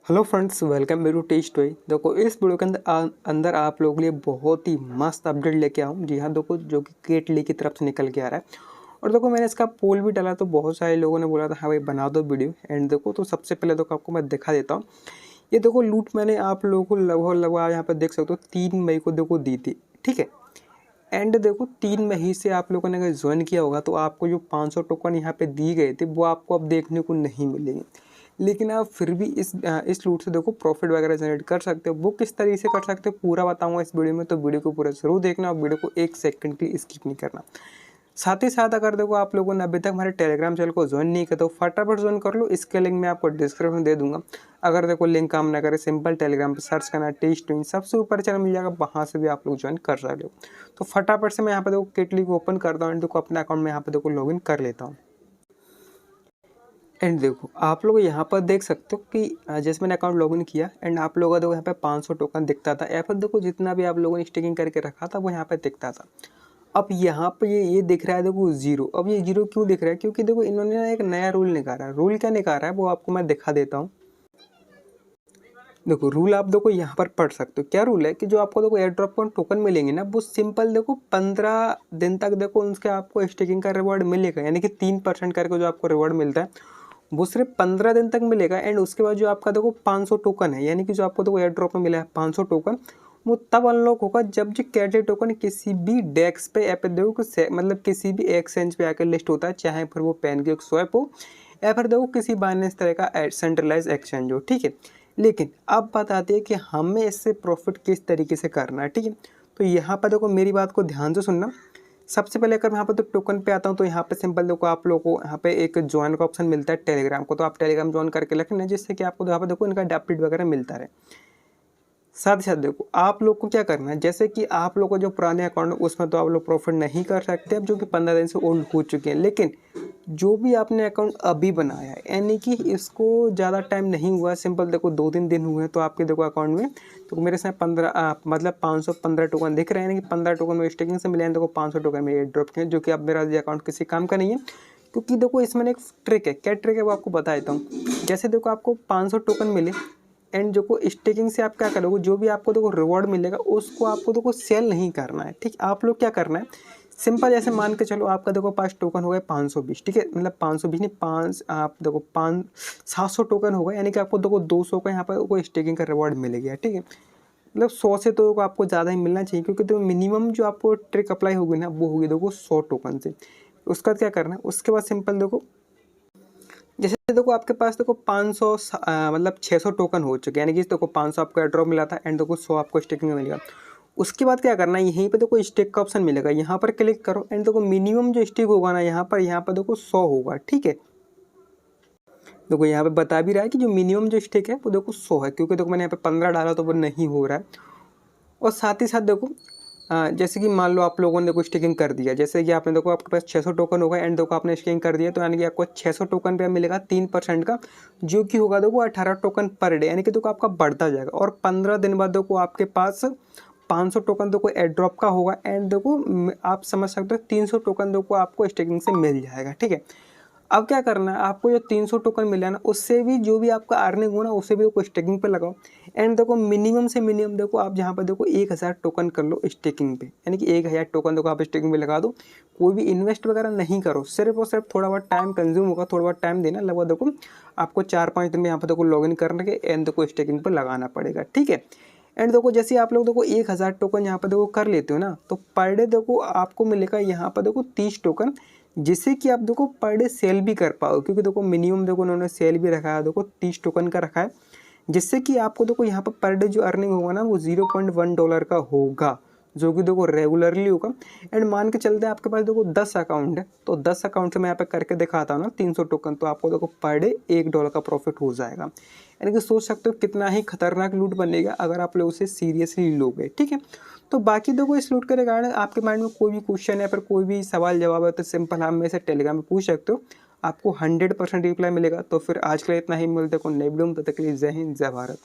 Hello friends, welcome to test toy. देखो इस video के अंदर आप लोगों के लिए बहुत ही मस्त अपडेट लेके आऊँ। जी हाँ, देखो जो कि केटली की तरफ से निकल के आ रहा है। और देखो मैंने इसका पोल भी डाला तो बहुत सारे लोगों ने बोला था हाँ भाई बना दो वीडियो। एंड देखो तो सबसे पहले देखो आपको मैं दिखा देता हूँ। ये देखो लूट मैंने आप लोगों को लगभग यहाँ पर देख सकते हो 3 मई को देखो दी थी, ठीक है। एंड देखो 3 मई से आप लोगों ने अगर ज्वाइन किया होगा तो आपको जो 500 टोकन यहाँ पे दिए गए थे वो आपको अब देखने को नहीं मिलेंगे। लेकिन आप फिर भी इस लूट से देखो प्रॉफिट वगैरह जनरेट कर सकते हो। वो किस तरीके से कर सकते हो पूरा बताऊंगा इस वीडियो में, तो वीडियो को पूरा जरूर देखना और वीडियो को 1 सेकंड के लिए स्किप नहीं करना। साथ ही साथ अगर देखो आप लोगों ने अभी तक हमारे टेलीग्राम चैनल को ज्वाइन नहीं किया तो फटाफट ज्वाइन कर लो। इसके लिंक मैं आपको डिस्क्रिप्शन में दे दूंगा। अगर देखो लिंक काम ना करे सिंपल टेलीग्राम पर सर्च करना टेस्ट ट्विन, सबसे ऊपर चैनल मिल जाएगा, वहाँ से भी आप लोग ज्वाइन कर सकते हो। तो फटाफट से मैं यहाँ पे देखो केटली को ओपन करता हूँ एंड देखो अपना अकाउंट में यहाँ पे देखो लॉगिन कर लेता हूँ। एंड देखो आप लोग यहाँ पर देख सकते हो कि जैसे मैंने अकाउंट लॉगिन किया एंड आप लोगों का देखो यहाँ पे 500 टोकन दिखता था। यहाँ पर देखो जितना भी आप लोगों ने स्टेकिंग करके रखा था वो यहाँ पे दिखता था। अब यहाँ पे ये दिख रहा है देखो जीरो। अब ये जीरो क्यों दिख रहा है? क्योंकि देखो इन्होंने ना एक नया रूल निकाला है। रूल क्या निकाला है वो आपको मैं दिखा देता हूँ। देखो रूल आप देखो यहाँ पर पढ़ सकते हो। क्या रूल है कि जो आपको देखो एयर ड्रॉप पर टोकन मिलेंगे ना वो सिंपल देखो 15 दिन तक देखो उनके आपको स्टेकिंग का रिवॉर्ड मिलेगा। यानी कि 3% करके जो आपको रिवॉर्ड मिलता है वो सिर्फ 15 दिन तक मिलेगा। एंड उसके बाद जो आपका देखो 500 टोकन है, यानी कि जो आपको देखो एयर ड्रॉप में मिला है 500 टोकन, वो तब अनलॉक होगा जब जो कैटली टोकन किसी भी डेक्स पे या पे देखो मतलब किसी भी एक्सचेंज पे आकर लिस्ट होता है, चाहे फिर वो पैनकेक स्वैप हो या फिर देखो किसी बाइनेंस तरह का सेंट्रलाइज एक्सचेंज हो, ठीक है। लेकिन अब बात आती है कि हमें इससे प्रॉफिट किस तरीके से करना है, ठीक है। तो यहाँ पर देखो मेरी बात को ध्यान से सुनना। सबसे पहले अगर मैं यहाँ पर तो टोकन पे आता हूँ तो यहाँ पे सिंपल देखो आप लोगों को यहाँ पे एक ज्वाइन का ऑप्शन मिलता है टेलीग्राम को, तो आप टेलीग्राम ज्वाइन करके रखना जिससे कि आपको यहाँ पर देखो इनका अपडेट वगैरह मिलता रहे। साथ ही साथ देखो आप लोग को क्या करना है, जैसे कि आप लोग को जो पुराने अकाउंट उसमें तो आप लोग प्रॉफिट नहीं कर सकते अब, जो कि 15 दिन से ओल्ड हो चुके हैं। लेकिन जो भी आपने अकाउंट अभी बनाया है, यानी कि इसको ज़्यादा टाइम नहीं हुआ, सिंपल देखो 2-3 दिन हुए हैं, तो आपके देखो अकाउंट में तो मेरे साथ 15 मतलब 515 टोकन दिख रहे हैं। यानी कि 15 टोकन में स्टेकिंग से मिले हैं, देखो 500 टोकन में ड्रॉप किए, जो कि अब मेरा अकाउंट किसी काम का नहीं है। क्योंकि देखो इसमें एक ट्रिक है। क्या ट्रिक है वो आपको बता देता हूँ। जैसे देखो आपको 500 टोकन मिले एंड जो को स्टेकिंग से आप क्या करोगे, जो भी आपको देखो रिवॉर्ड मिलेगा उसको आपको देखो सेल नहीं करना है, ठीक। आप लोग क्या करना है, सिंपल जैसे मान के चलो आपका देखो 5 टोकन हो गए 520, ठीक है। मतलब 520 नहीं, 5 आप देखो 700 टोकन हो गए, यानी कि आपको देखो 200 का यहाँ पर कोई स्टेकिंग का रिवॉर्ड मिल गया, ठीक है। मतलब 100 से तो आपको ज़्यादा ही मिलना चाहिए, क्योंकि तो मिनिमम जो आपको ट्रिक अप्लाई होगी ना वो होगी देखो 100 टोकन से। उसका क्या करना है, उसके बाद सिंपल देखो जैसे देखो आपके पास देखो 500 मतलब 600 टोकन हो चुके हैं, यानी कि देखो 500 आपको एयरड्रॉप मिला था एंड देखो 100 आपको स्टेकिंग में मिलेगा। उसके बाद क्या करना है, यहीं पे देखो स्टेक का ऑप्शन मिलेगा, यहाँ पर क्लिक करो एंड देखो मिनिमम जो स्टेक होगा ना यहाँ पर देखो 100 होगा, ठीक है। देखो यहाँ पे बता भी रहा है कि जो मिनिमम जो स्टेक है वो देखो 100 है, क्योंकि देखो मैंने यहाँ पे 15 डाला तो वो नहीं हो रहा है। और साथ ही साथ देखो जैसे कि मान लो आप लोगों ने देखो स्टेकिंग कर दिया, जैसे कि आपने देखो आपके पास 600 टोकन होगा एंड देखो आपने स्टेकिंग कर दिया, तो यानी कि आपको 600 टोकन पे मिलेगा 3% का, जो कि होगा देखो 18 टोकन पर डे, यानी कि देखो आपका बढ़ता जाएगा। और 15 दिन बाद देखो आपके पास 500 टोकन देखो एयर ड्रॉप का होगा एंड देखो आप समझ सकते हो 300 टोकन देखो आपको स्टेकिंग से मिल जाएगा, ठीक है। अब क्या करना है, आपको जो 300 टोकन मिला ना उससे भी जो भी आपका अर्निंग हो ना उससे भी देखो स्टेकिंग पे लगाओ। एंड देखो मिनिमम से मिनिमम देखो आप जहाँ पर देखो 1000 टोकन कर लो स्टेकिंग पे, यानी कि 1000 टोकन देखो आप स्टेकिंग पे लगा दो। कोई भी इन्वेस्ट वगैरह नहीं करो, सिर्फ और सिर्फ थोड़ा बहुत टाइम कंज्यूम होगा, थोड़ा बहुत टाइम देना, लगभग देखो आपको 4-5 दिन में यहाँ पर देखो लॉग इन करने के एंड देखो स्टेकिंग पर लगाना पड़ेगा, ठीक है। एंड देखो जैसे आप लोग देखो 1000 टोकन यहाँ पर देखो कर लेते हो ना, तो पर डे देखो आपको मिलेगा यहाँ पर देखो 30 टोकन, जिससे कि आप देखो पर डे सेल भी कर पाओ। क्योंकि देखो मिनिमम देखो उन्होंने सेल भी रखा है, देखो 30 टोकन का रखा है, जिससे कि आपको देखो यहाँ पर डे जो अर्निंग होगा ना वो $0.1 का होगा, जो कि देखो रेगुलरली होगा। एंड मान के चलते हैं आपके पास देखो 10 अकाउंट है, तो 10 अकाउंट से मैं यहाँ पे करके दिखाता हूँ ना 300 टोकन, तो आपको देखो पर डे $1 का प्रॉफिट हो जाएगा। यानी कि सोच सकते हो कितना ही खतरनाक लूट बनेगा अगर आप लोग उसे सीरियसली लोगे, ठीक है। तो बाकी देखो इस लूट के रिगार्डिंग आपके माइंड में कोई भी क्वेश्चन है, पर कोई भी सवाल जवाब है तो सिंपल आप मेरे से टेलीग्राम में पूछ सकते हो, आपको 100% रिप्लाई मिलेगा। तो फिर आज के लिए इतना ही, मिलते को नई वीडियो में, तब तक के लिए जय हिंद जय भारत।